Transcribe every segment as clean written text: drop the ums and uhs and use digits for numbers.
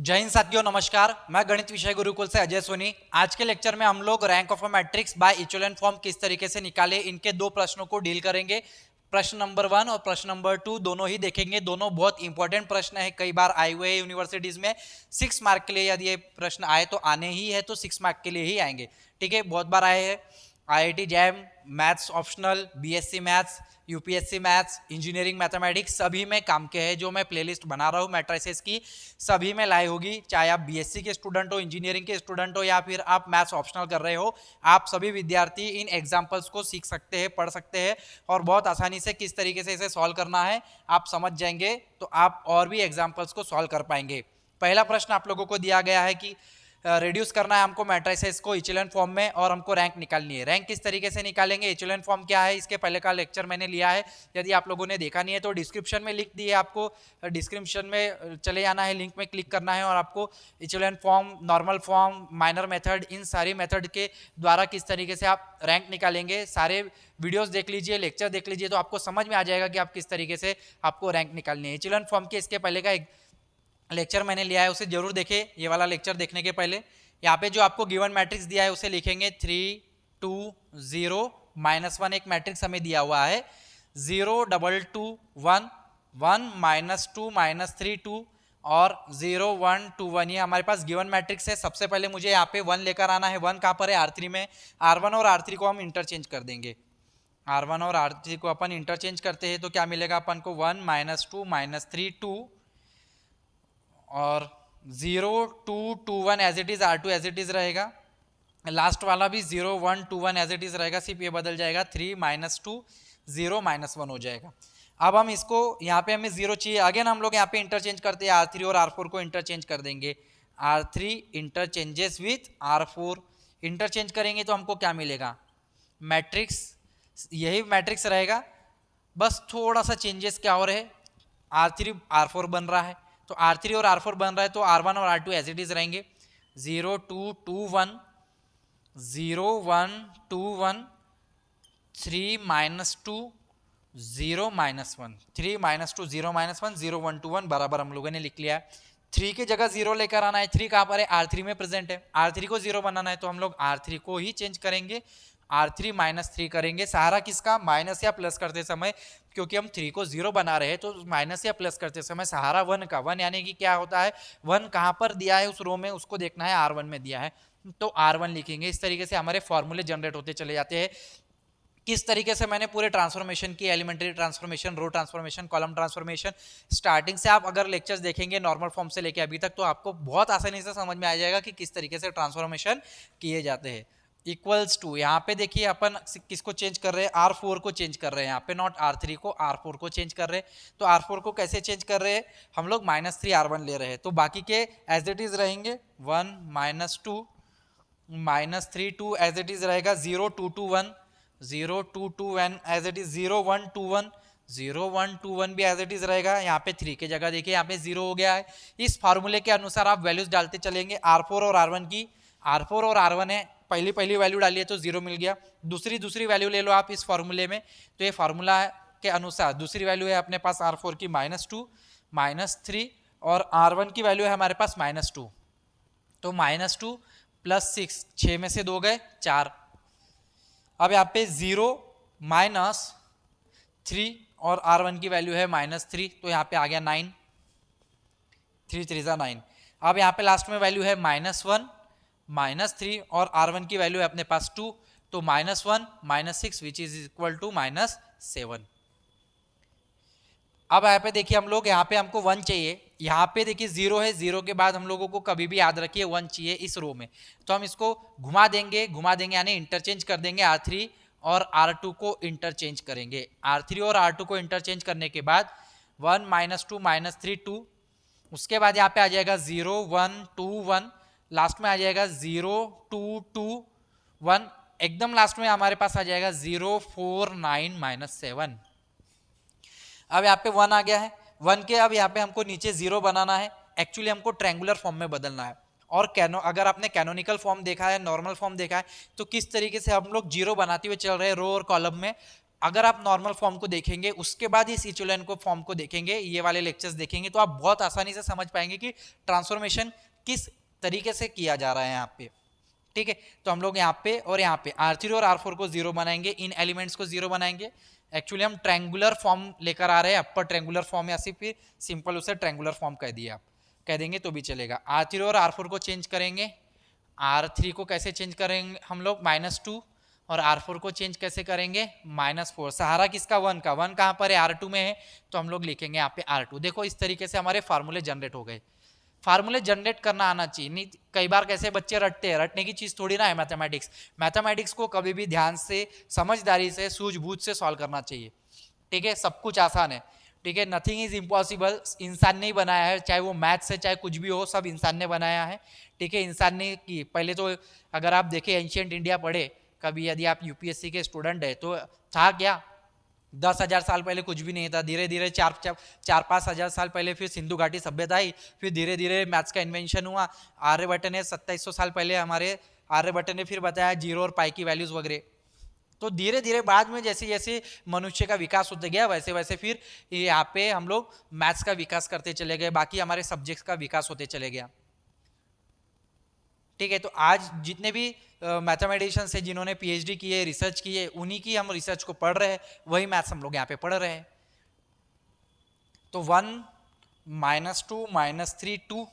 जय हिंद साथियों, नमस्कार। मैं गणित विषय गुरुकुल से अजय सोनी। आज के लेक्चर में हम लोग rank of a matrix bye echelon form किस तरीके से निकाले, इनके दो प्रश्नों को डील करेंगे। प्रश्न नंबर 1 और प्रश्न नंबर 2 दोनों ही देखेंगे। दोनों बहुत इंपॉर्टेंट प्रश्न है, कई बार आए हुए हैं यूनिवर्सिटीज में। 6 मार्क के लिए यदि ये प्रश्न आए तो आने ही है, तो 6 मार्क के लिए ही आएंगे। ठीक है, बहुत बार आए हैं। IIT jam, maths optional, BSc maths, UPSC maths, engineering mathematics सभी में काम के हैं। जो मैं प्लेलिस्ट बना रहा हूँ मैट्रिसेस की, सभी में लाई होगी। चाहे आप बीएससी के स्टूडेंट हो, इंजीनियरिंग के स्टूडेंट हो, या फिर आप मैथ्स ऑप्शनल कर रहे हो, आप सभी विद्यार्थी इन एग्जाम्पल्स को सीख सकते हैं, पढ़ सकते हैं और बहुत आसानी से किस तरीके से इसे सॉल्व करना है आप समझ जाएंगे, तो आप और भी एग्जाम्पल्स को सॉल्व कर पाएंगे। पहला प्रश्न आप लोगों को दिया गया है कि रिड्यूस करना है हमको मैट्रिसेस को इचेलॉन फॉर्म में और हमको रैंक निकालनी है। रैंक किस तरीके से निकालेंगे, इचेलॉन फॉर्म क्या है, इसके पहले का लेक्चर मैंने लिया है। यदि आप लोगों ने देखा नहीं है तो डिस्क्रिप्शन में लिख दिए, आपको डिस्क्रिप्शन में चले जाना है, लिंक में क्लिक करना है और आपको echelon form, normal form, minor method, इन सारी मेथड के द्वारा किस तरीके से आप रैंक निकालेंगे, सारे वीडियोस देख लीजिए, लेक्चर देख लीजिए, तो आपको समझ में आ जाएगा कि आप किस तरीके से आपको रैंक निकालनी है। इचेलॉन फॉर्म के इसके पहले का एक लेक्चर मैंने लिया है, उसे जरूर देखें। ये वाला लेक्चर देखने के पहले यहाँ पे जो आपको गिवन मैट्रिक्स दिया है उसे लिखेंगे 3 2 0 -1। एक मैट्रिक्स हमें दिया हुआ है 0 2 2 1 1 -2 -3 2 और 0 1 2 1। ये हमारे पास गिवन मैट्रिक्स है। सबसे पहले मुझे यहाँ पे 1 लेकर आना है। 1 कहाँ पर है, R3 में। R1 और R3 को हम इंटरचेंज कर देंगे। R1 और R3 को अपन इंटरचेंज करते हैं तो क्या मिलेगा अपन को, 1 -2 -3 2 और 0 2 2 1 as it is, R2 as it is रहेगा। लास्ट वाला भी 0 1 2 1 एज इट इज रहेगा, सिर्फ ये बदल जाएगा, 3 -2 0 -1 हो जाएगा। अब हम इसको यहाँ पे हमें 0 चाहिए, अगेन हम लोग यहाँ पे इंटरचेंज करते हैं, R3 और R4 को इंटरचेंज कर देंगे। R3 interchanges with R4, interchange करेंगे तो हमको क्या मिलेगा, मैट्रिक्स यही मैट्रिक्स रहेगा, बस थोड़ा सा चेंजेस क्या हो रहे हैं, R3 R4 बन रहा है, तो R3 और R4 बन रहा है तो R1 और R2 एज इट इज रहेंगे। 0 2 2 1 0 1 2 1 3 -2 0 -1 3 -2 0 -1 0 1 2 1 बराबर हम लोगों ने लिख लिया है। 3 की जगह 0 लेकर आना है। 3 कहाँ पर है, R3 में प्रेजेंट है। R3 को 0 बनाना है तो हम लोग R3 को ही चेंज करेंगे, R3 -3 करेंगे। सहारा किसका, माइनस या प्लस करते समय, क्योंकि हम 3 को 0 बना रहे हैं तो माइनस या प्लस करते समय सहारा 1 का। 1 यानी कि क्या होता है, 1 कहाँ पर दिया है उस रो में, उसको देखना है, R1 में दिया है तो R1 लिखेंगे। इस तरीके से हमारे फॉर्मूले जनरेट होते चले जाते हैं। किस तरीके से मैंने पूरे ट्रांसफॉर्मेशन की, एलिमेंट्री ट्रांसफॉर्मेशन, रो ट्रांसफॉर्मेशन, कॉलम ट्रांसफॉर्मेशन, स्टार्टिंग से आप अगर लेक्चर्स देखेंगे नॉर्मल फॉर्म से लेके अभी तक, तो आपको बहुत आसानी से समझ में आ जाएगा कि किस तरीके से ट्रांसफॉर्मेशन किए जाते हैं। इक्वल्स टू, यहाँ पे देखिए अपन किसको चेंज कर रहे हैं, R4 को चेंज कर रहे हैं, यहाँ पे नॉट R3 को, R4 को चेंज कर रहे हैं। तो R4 को कैसे चेंज कर रहे हैं, हम लोग -3 R1 ले रहे हैं, तो बाकी के एज इट इज रहेंगे। 1 -2 -3 2 एज इट इज रहेगा। 0 2 2 1 0 2 2 1 एज इट इज। 0 1 2 1 0 1 2 1 भी एज इट इज रहेगा। यहाँ पे 3 की जगह देखिए यहाँ पे 0 हो गया है। इस फार्मूले के अनुसार आप वैल्यूज डालते चलेंगे R4 और R1 की। R4 और R1 है, पहली वैल्यू डालिए तो 0 मिल गया। दूसरी वैल्यू ले लो आप इस फार्मूले में, तो ये फार्मूला के अनुसार दूसरी वैल्यू है अपने पास R4 की -2 -3 और R1 की वैल्यू है हमारे पास -2, तो -2 + 6, 6 में से 2 गए 4। अब यहाँ पे 0 -3 और R1 की वैल्यू है -3, तो यहाँ पे आ गया 9, 3 3 9। अब यहाँ पे लास्ट में वैल्यू है -1 -3 और R1 की वैल्यू है अपने पास 2, तो -1 -6 विच इज इक्वल टू -7। अब यहाँ पे देखिए हम लोग, यहाँ पे हमको 1 चाहिए, यहाँ पे देखिए 0 है, 0 के बाद हम लोगों को कभी भी याद रखिए 1 चाहिए इस रो में, तो हम इसको घुमा देंगे यानी इंटरचेंज कर देंगे। R3 और R2 को इंटरचेंज करेंगे। R3 और R2 को इंटरचेंज करने के बाद 1 -2 -3 2, उसके बाद यहाँ पे आ जाएगा 0 1 2 1, लास्ट में आ जाएगा 0 2 2 1, एकदम लास्ट में हमारे पास आ जाएगा 0 4 9 -7। अब यहाँ पे 1 आ गया है। 1 के अब यहाँ पे हमको नीचे 0 बनाना है। एक्चुअली हमको ट्रायंगुलर फॉर्म में बदलना है। और अगर आपने कैनोनिकल फॉर्म देखा है, नॉर्मल फॉर्म देखा है, तो किस तरीके से हम लोग 0 बनाते हुए चल रहे हैं रो और कॉलम में, अगर आप नॉर्मल फॉर्म को देखेंगे उसके बाद इस इचेलॉन को फॉर्म को देखेंगे, ये वाले लेक्चर्स देखेंगे, तो आप बहुत आसानी से समझ पाएंगे कि ट्रांसफॉर्मेशन किस तरीके से किया जा रहा है यहाँ पे। ठीक है, तो हम लोग यहाँ पे और यहाँ पे R3 और R4 को 0 बनाएंगे, इन एलिमेंट्स को 0 बनाएंगे। एक्चुअली हम ट्रायंगुलर फॉर्म लेकर आ रहे हैं, अपर ट्रायंगुलर फॉर्म या फिर सिंपल उसे ट्रायंगुलर फॉर्म कह दिए, आप कह देंगे तो भी चलेगा। R3 और R4 को चेंज करेंगे, R3 को कैसे चेंज करेंगे हम लोग -2, और R4 को चेंज कैसे करेंगे -4। सहारा किसका 1 का, 1 कहाँ पर है R2 में है, तो हम लोग लिखेंगे यहाँ पे R2। देखो इस तरीके से हमारे फार्मूले जनरेट हो गए। फार्मूले जनरेट करना आना चाहिए, नहीं कई बार कैसे बच्चे रटते हैं, रटने की चीज थोड़ी ना है मैथमेटिक्स। मैथमेटिक्स को कभी भी ध्यान से, समझदारी से, सूझबूझ से सॉल्व करना चाहिए। ठीक है, सब कुछ आसान है। ठीक है, नथिंग इज इम्पॉसिबल, इंसान ने ही बनाया है, चाहे वो मैथ्स है चाहे कुछ भी हो, सब इंसान ने बनाया है। ठीक है, इंसान ने की पहले तो अगर आप देखें एंशियंट इंडिया पढ़े कभी, यदि आप यूपीएससी के स्टूडेंट है, तो था क्या 10,000 साल पहले कुछ भी नहीं था। धीरे धीरे 4-5 हजार साल पहले फिर सिंधु घाटी सभ्यता आई, फिर धीरे धीरे मैथ्स का इन्वेंशन हुआ। आर्यभट्ट ने 2700 साल पहले हमारे आर्यभट्ट ने फिर बताया जीरो और पाई की वैल्यूज वगैरह। तो धीरे धीरे बाद में जैसे जैसे मनुष्य का विकास होते गया, वैसे वैसे फिर यहाँ पे हम लोग मैथ्स का विकास करते चले गए, बाकी हमारे सब्जेक्ट्स का विकास होते चले गया। ठीक है, तो आज जितने भी मैथमेटिशियंस है जिन्होंने पीएचडी की है, रिसर्च की है, उन्हीं की हम रिसर्च को पढ़ रहे हैं, वही मैथ्स हम लोग यहाँ पे पढ़ रहे हैं। तो 1 -2 -3 2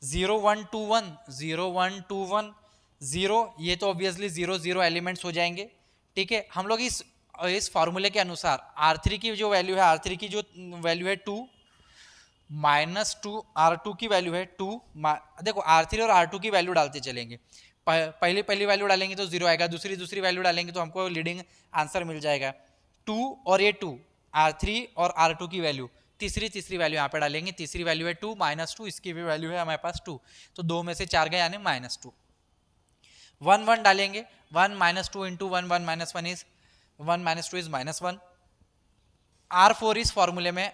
0 1 2 1 0 1 2 1 0, ये तो ऑब्वियसली 0 0 एलिमेंट्स हो जाएंगे। ठीक है, हम लोग इस फॉर्मूले के अनुसार R3 की जो वैल्यू है, R3 की जो वैल्यू है 2 -2, R2 की वैल्यू है 2। देखो R3 और R2 की वैल्यू डालते चलेंगे, पहली वैल्यू डालेंगे तो 0 आएगा, दूसरी वैल्यू डालेंगे तो हमको लीडिंग आंसर मिल जाएगा 2, और ये 2 R3 और R2 की वैल्यू, तीसरी वैल्यू यहाँ पे डालेंगे, तीसरी वैल्यू है 2 -2, इसकी भी वैल्यू है हमारे पास 2, तो 2 में से 4 गए यानी -2। 1 1 डालेंगे, 1 -2 इंटू 1 1 -1 इज 1 -2 इज -1। R4 इस फॉर्मूले में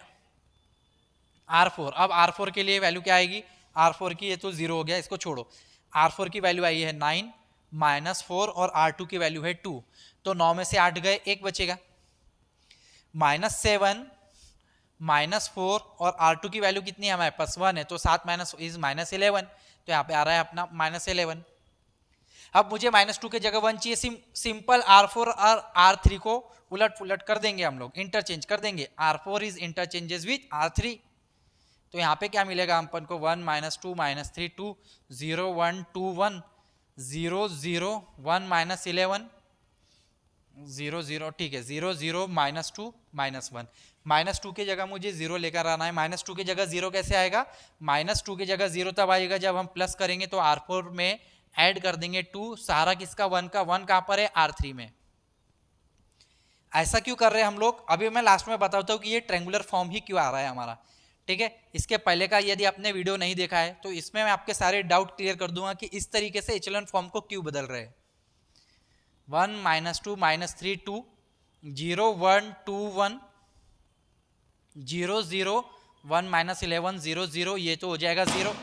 R4, अब R4 के लिए वैल्यू क्या आएगी, R4 की, ये तो 0 हो गया, इसको छोड़ो। R4 की वैल्यू आई है 9 -4 और R2 की वैल्यू है 2, तो 9 में से 8 गए, 1 बचेगा। -7 -4 और R2 की वैल्यू कितनी है हमारे पास 1 है, तो 7 माइनस इज -11, तो यहाँ पे आ रहा है अपना -11। अब मुझे -2 के जगह 1 चाहिए, सिंपल R4 और R3 को उलट पुलट कर देंगे हम लोग, इंटरचेंज कर देंगे। R4 is interchanges with R3, तो यहाँ पे क्या मिलेगा अपन को 1 -2 -3 2 0 1 2 1 0 0 1 -11 0 0, ठीक है 0 0 -2 -1, -2 की जगह मुझे 0 लेकर आना है। -2 की जगह 0 कैसे आएगा, -2 की जगह 0 तब आएगा जब हम प्लस करेंगे, तो R4 में ऐड कर देंगे 2, सहारा किसका 1 का, 1 कहाँ पर है R3 में। ऐसा क्यों कर रहे हैं हम लोग, अभी मैं लास्ट में बताता हूँ कि ये ट्रायंगुलर फॉर्म ही क्यों आ रहा है हमारा। ठीक है, इसके पहले का यदि आपने वीडियो नहीं देखा है तो इसमें मैं आपके सारे डाउट क्लियर कर दूंगा कि इस तरीके से इचेलॉन फॉर्म को क्यों बदल रहे हैं। 1 -2 -3 2 0 1 2 1 0 0 1 -11 0 0, ये तो हो जाएगा 0।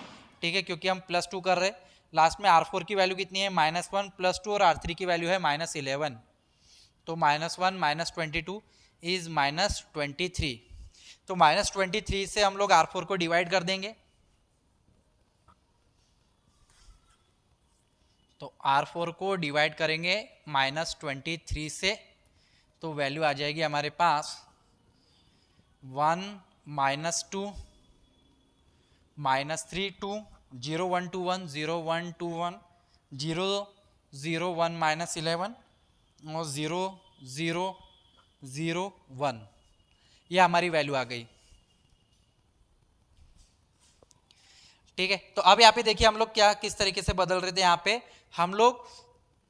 ठीक है, क्योंकि हम +2 कर रहे हैं। लास्ट में R4 की वैल्यू कितनी है -1 +2, और R3 की वैल्यू है -11, तो -1 -22 इज -23, तो -23 से हम लोग R4 को डिवाइड कर देंगे, तो R4 को डिवाइड करेंगे -23 से, तो वैल्यू आ जाएगी हमारे पास 1 -2 -3 2 0 1 2 1 0 1 2 1 0 0 1 -11 और 0 0 0 1, ये हमारी वैल्यू आ गई। ठीक है, तो अब यहाँ पे देखिए हम लोग क्या किस तरीके से बदल रहे थे, यहाँ पे हम लोग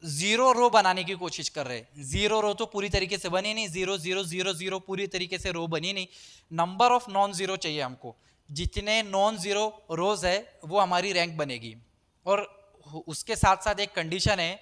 0 रो बनाने की कोशिश कर रहे हैं। 0 रो तो पूरी तरीके से बनी नहीं, 0 0 0 0 पूरी तरीके से रो बनी नहीं, नंबर ऑफ नॉन जीरो चाहिए हमको, जितने नॉन जीरो रोज है वो हमारी रैंक बनेगी। और उसके साथ साथ एक कंडीशन है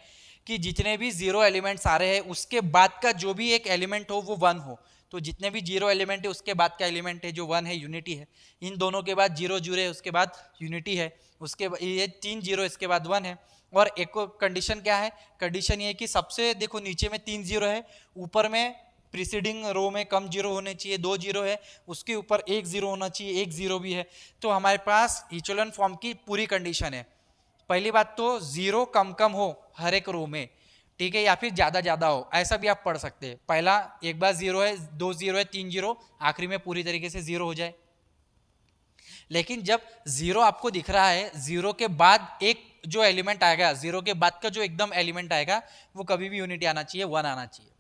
कि जितने भी 0 एलिमेंट्स आ रहे हैं उसके बाद का जो भी एक एलिमेंट हो वो 1 हो, तो जितने भी 0 एलिमेंट है उसके बाद का एलिमेंट है जो 1 है, यूनिटी है। इन दोनों के बाद 0 0 है, उसके बाद यूनिटी है, उसके ये 3 0 इसके बाद 1 है। और एक कंडीशन क्या है, कंडीशन ये है कि सबसे देखो नीचे में 3 0 है, ऊपर में प्रीसीडिंग रो में कम जीरो होने चाहिए, 2 जीरो है, उसके ऊपर 1 जीरो होना चाहिए, 1 जीरो भी है। तो हमारे पास इचेलॉन फॉर्म की पूरी कंडीशन है। पहली बात तो जीरो कम कम हो हर एक रो में, ठीक है, या फिर ज्यादा ज्यादा हो, ऐसा भी आप पढ़ सकते हैं। पहला एक बार जीरो है, 2 जीरो है, 3 जीरो, आखिरी में पूरी तरीके से जीरो हो जाए। लेकिन जब जीरो आपको दिख रहा है, जीरो के बाद एक जो एलिमेंट आएगा, जीरो के बाद का जो एकदम एलिमेंट आएगा, वो कभी भी यूनिटी आना चाहिए, 1 आना चाहिए।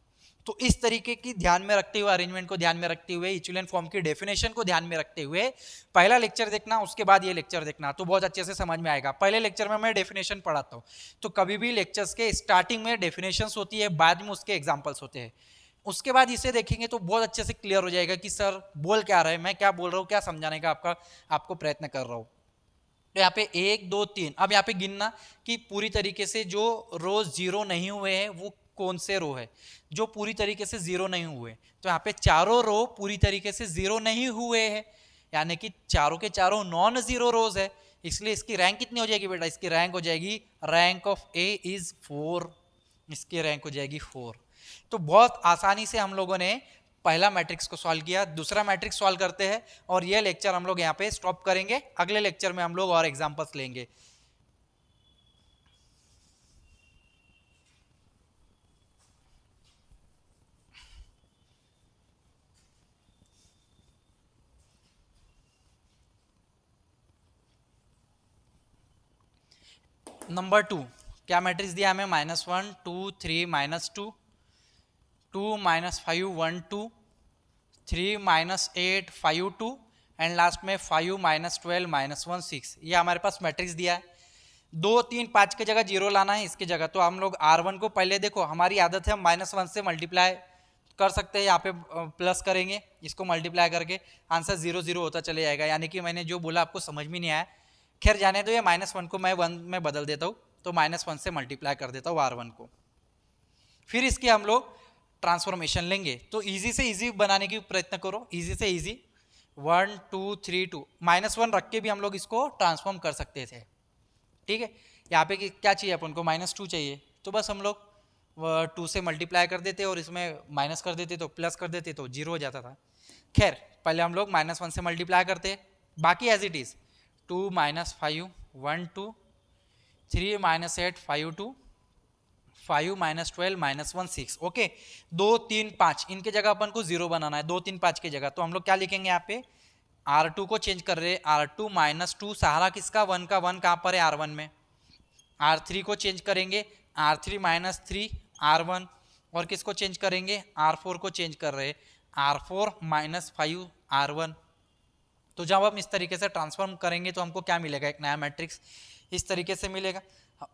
तो इस तरीके की ध्यान में रखते हुए, अरेंजमेंट को ध्यान में रखते हुए, इचेलॉन फॉर्म की डेफिनेशन को ध्यान में रखते हुए पहला लेक्चर देखना, उसके बाद ये लेक्चर देखना, तो बहुत अच्छे से समझ में आएगा। पहले लेक्चर में मैं डेफिनेशन पढ़ाता हूँ, तो कभी भी लेक्चर्स के स्टार्टिंग में डेफिनेशंस होती है, बाद में उसके एग्जाम्पल्स होते हैं। उसके बाद इसे देखेंगे तो बहुत अच्छे से क्लियर हो जाएगा कि सर बोल क्या रहे हैं, मैं क्या बोल रहा हूँ, क्या समझाने का आपको प्रयत्न कर रहा हूँ। तो यहाँ पे 1 2 3, अब यहाँ पे गिनना कि पूरी तरीके से जो रो जीरो नहीं हुए हैं वो कौन से रो है जो पूरी तरीके से जीरो नहीं हुए। तो यहाँ पे चारों रो पूरी तरीके से जीरो नहीं हुए हैं, यानी कि चारों के चारों नॉन जीरो रोज है। इसलिए इसकी रैंक कितनी हो जाएगी बेटा, इसकी रैंक हो जाएगी, रैंक ऑफ ए इज 4, इसकी रैंक हो जाएगी 4। तो बहुत आसानी से हम लोगों ने पहला मैट्रिक्स को सॉल्व किया। दूसरा मैट्रिक्स सॉल्व करते हैं और यह लेक्चर हम लोग यहाँ पे स्टॉप करेंगे। अगले लेक्चर में हम लोग और एग्जांपल्स लेंगे। नंबर 2 क्या मैट्रिक्स दिया हमें, -1 2 3 -2 2 -5 1 2 3 -8 5 2 एंड लास्ट में 5 -12 -1 6। ये हमारे पास मैट्रिक्स दिया है। 2 3 5 की जगह जीरो लाना है इसकी जगह। तो हम लोग R1 को पहले देखो, हमारी आदत है हम -1 से मल्टीप्लाई कर सकते हैं, यहाँ पे प्लस करेंगे, इसको मल्टीप्लाई करके आंसर 0 0 होता चले जाएगा। यानी कि मैंने जो बोला आपको समझ में नहीं आया, खैर जाने दो, ये -1 को मैं 1 में बदल देता हूँ, तो -1 से मल्टीप्लाई कर देता हूँ R1 को। फिर इसकी हम लोग ट्रांसफॉर्मेशन लेंगे। तो इजी से इजी बनाने की प्रयत्न करो, इजी से इजी। 1 2 3 2 -1 रख के भी हम लोग इसको ट्रांसफॉर्म कर सकते थे, ठीक है। यहाँ पे क्या चाहिए अपन को, -2 चाहिए, तो बस हम लोग 2 से मल्टीप्लाई कर देते और इसमें माइनस कर देते तो प्लस कर देते तो जीरो हो जाता था। खैर पहले हम लोग -1 से मल्टीप्लाई करते, बाकी एज इट इज 2 -5 1 2 3 -8 5 2 5 -12 -1 6। ओके, 2 3 5 इनके जगह अपन को जीरो बनाना है, 2 3 5 की जगह। तो हम लोग क्या लिखेंगे यहाँ पे, R2 को चेंज कर रहे, R2 -2, सहारा किसका, 1 का, 1 कहाँ पर है, R1 में। R3 को चेंज करेंगे, R3 -3 R1, और किसको चेंज करेंगे, R4 को चेंज कर रहे, R4 -5 R1। तो जब हम इस तरीके से ट्रांसफॉर्म करेंगे तो हमको क्या मिलेगा, एक नया मैट्रिक्स इस तरीके से मिलेगा।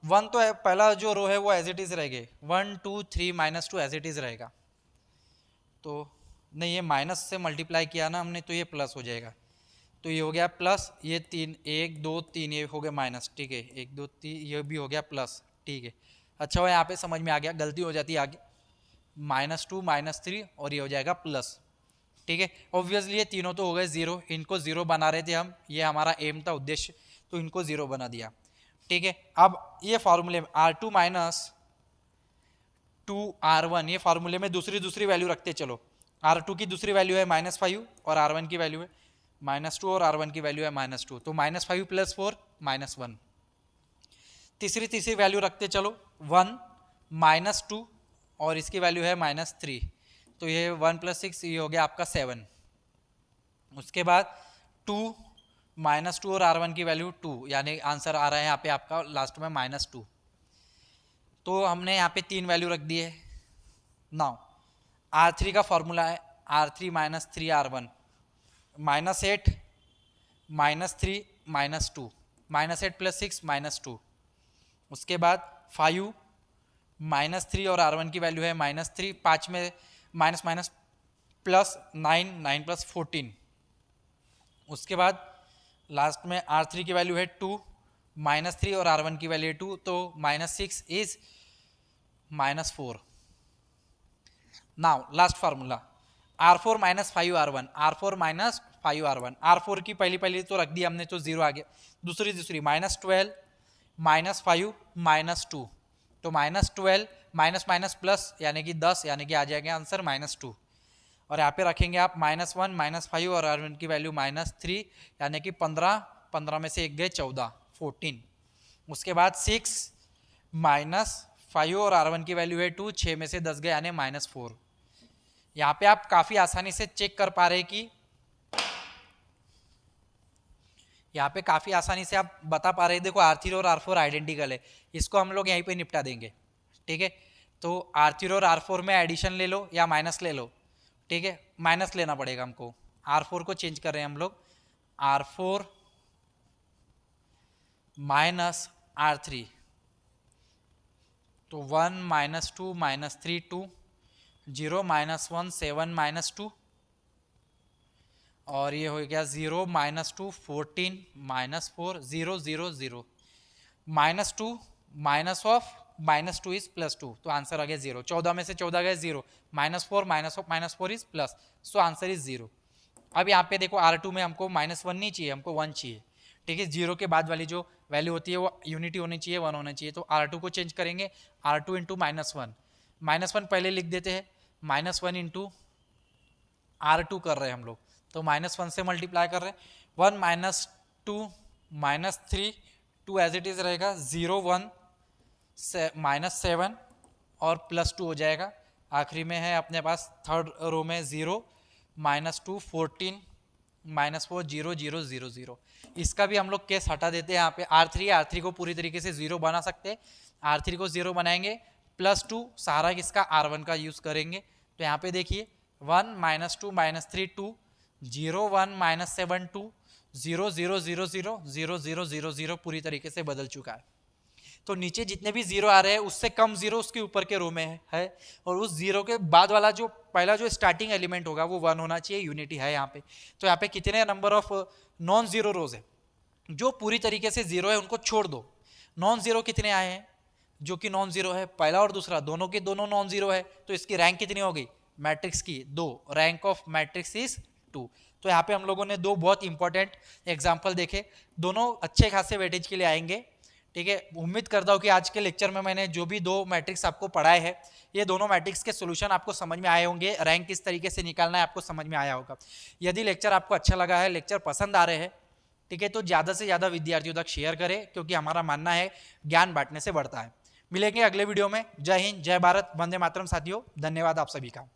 1 तो है, पहला जो रो है वो एज इट इज रहेगा, 1 2 3 -2 एज इट इज रहेगा। तो नहीं, ये माइनस से मल्टीप्लाई किया ना हमने, तो ये प्लस हो जाएगा। तो ये हो गया प्लस, ये 3 1 2 3 ये हो गया माइनस, ठीक है, 1 2 3 ये भी हो गया प्लस, ठीक है। अच्छा हुआ यहाँ पे समझ में आ गया, गलती हो जाती है आगे, -2 -3 और ये हो जाएगा प्लस, ठीक है। ऑब्वियसली ये तीनों तो हो गए जीरो, इनको जीरो बना रहे थे हम, ये हमारा एम था, उद्देश्य, तो इनको जीरो बना दिया, ठीक है। अब ये फॉर्मूले में R2 -2 R1, ये फॉर्मूले में दूसरी वैल्यू रखते चलो। R2 की दूसरी वैल्यू है -5 और R1 की वैल्यू है -2 और R1 की वैल्यू है -2, तो -5 + 4 -1। तीसरी वैल्यू रखते चलो, 1 -2 और इसकी वैल्यू है -3, तो ये 1 + 6 ये हो गया आपका 7। उसके बाद 2 -2 और R1 की वैल्यू 2, यानी आंसर आ रहा है यहाँ पे आपका लास्ट में -2। तो हमने यहाँ पे 3 वैल्यू रख दी है। नाउ R3 का फॉर्मूला है R3 -3 R1, -8 -3 -2, -8 + 6 -2। उसके बाद 5 -3 और R1 की वैल्यू है -3, 5 में माइनस माइनस प्लस 9 9 + 14। उसके बाद लास्ट में R3 की वैल्यू है 2, -3 और R1 की वैल्यू है 2, तो -6 is -4। Now last formula R4 -5 R1, R4 -5 R1, R4 की पहली तो रख दी हमने, तो जीरो आ गया। दूसरी -12 -5 -2, तो -12 माइनस माइनस प्लस यानी कि 10, यानी कि आ जाएगा आंसर -2। और यहाँ पे रखेंगे आप -1 -5 और R1 की वैल्यू -3, यानी कि 15 में से एक गए 14, 14। उसके बाद 6 -5 और R1 की वैल्यू है 2, 6 में से 10 गए यानी -4। यहाँ पे आप काफ़ी आसानी से चेक कर पा रहे कि यहाँ पे काफ़ी आसानी से आप बता पा रहे हैं, देखो R3 और R4 आइडेंटिकल है, इसको हम लोग यहीं पे निपटा देंगे। ठीक है, तो R3 और R4 में एडिशन ले लो या माइनस ले लो। ठीक है, माइनस लेना पड़ेगा हमको, R4 को चेंज कर रहे हैं हम लोग, R4 माइनस R3, तो 1 -2 -3 2, 0 -1 7 -2, और ये हो गया 0 -2 14 -4 0 0 0, -2 माइनस ऑफ -2 इज +2, तो आंसर आ गया 0। 14 में से 14 गए 0, -4 -4 is plus, so answer is 0। अब यहाँ पे देखो R2 में हमको -1 नहीं चाहिए, हमको 1 चाहिए। ठीक है, 0 के बाद वाली जो वैल्यू होती है वो यूनिटी होनी चाहिए, 1 होना चाहिए, तो R2 को चेंज करेंगे, R2 इंटू -1, -1 पहले लिख देते हैं, -1 इंटू R2 कर रहे हैं हम लोग, तो -1 से मल्टीप्लाई कर रहे हैं, 1 -2 -3 2 एज इट इज रहेगा, 0 1 -7 और +2 हो जाएगा। आखिरी में है अपने पास थर्ड रो में 0 -2 14 -4 0 0 0 0। इसका भी हम लोग केस हटा देते हैं, यहाँ पे R3 को पूरी तरीके से 0 बना सकते हैं, R3 को 0 बनाएंगे, +2 सहारा किसका R1 का यूज करेंगे, तो यहाँ पे देखिए 1 -2 -3 2 0 1 -7 2 0 0 0 0 0 0 0 0 पूरी तरीके से बदल चुका है। तो नीचे जितने भी 0 आ रहे हैं उससे कम 0 उसके ऊपर के रो में है, और उस 0 के बाद वाला जो पहला जो स्टार्टिंग एलिमेंट होगा वो 1 होना चाहिए, यूनिटी है यहाँ पे। तो यहाँ पे कितने नंबर ऑफ नॉन जीरो रोज है, जो पूरी तरीके से 0 है उनको छोड़ दो। नॉन जीरो कितने आए हैं, जो कि नॉन जीरो है, पहला और दूसरा दोनों के दोनों नॉन जीरो है, तो इसकी रैंक कितनी हो गई मैट्रिक्स की 2, रैंक ऑफ मैट्रिक्स इज 2। तो यहाँ पे हम लोगों ने दो बहुत इंपॉर्टेंट एग्जाम्पल देखे, दोनों अच्छे खासे वेटेज के लिए आएंगे। ठीक है, उम्मीद करता हूँ कि आज के लेक्चर में मैंने जो भी दो मैट्रिक्स आपको पढ़ाए हैं, ये दोनों मैट्रिक्स के सॉल्यूशन आपको समझ में आए होंगे, रैंक किस तरीके से निकालना है आपको समझ में आया होगा। यदि लेक्चर आपको अच्छा लगा है, लेक्चर पसंद आ रहे हैं, ठीक है, तो ज़्यादा से ज़्यादा विद्यार्थियों तक शेयर करें, क्योंकि हमारा मानना है ज्ञान बांटने से बढ़ता है। मिलेंगे अगले वीडियो में। जय हिंद, जय भारत, वंदे मातरम साथियों, धन्यवाद आप सभी का।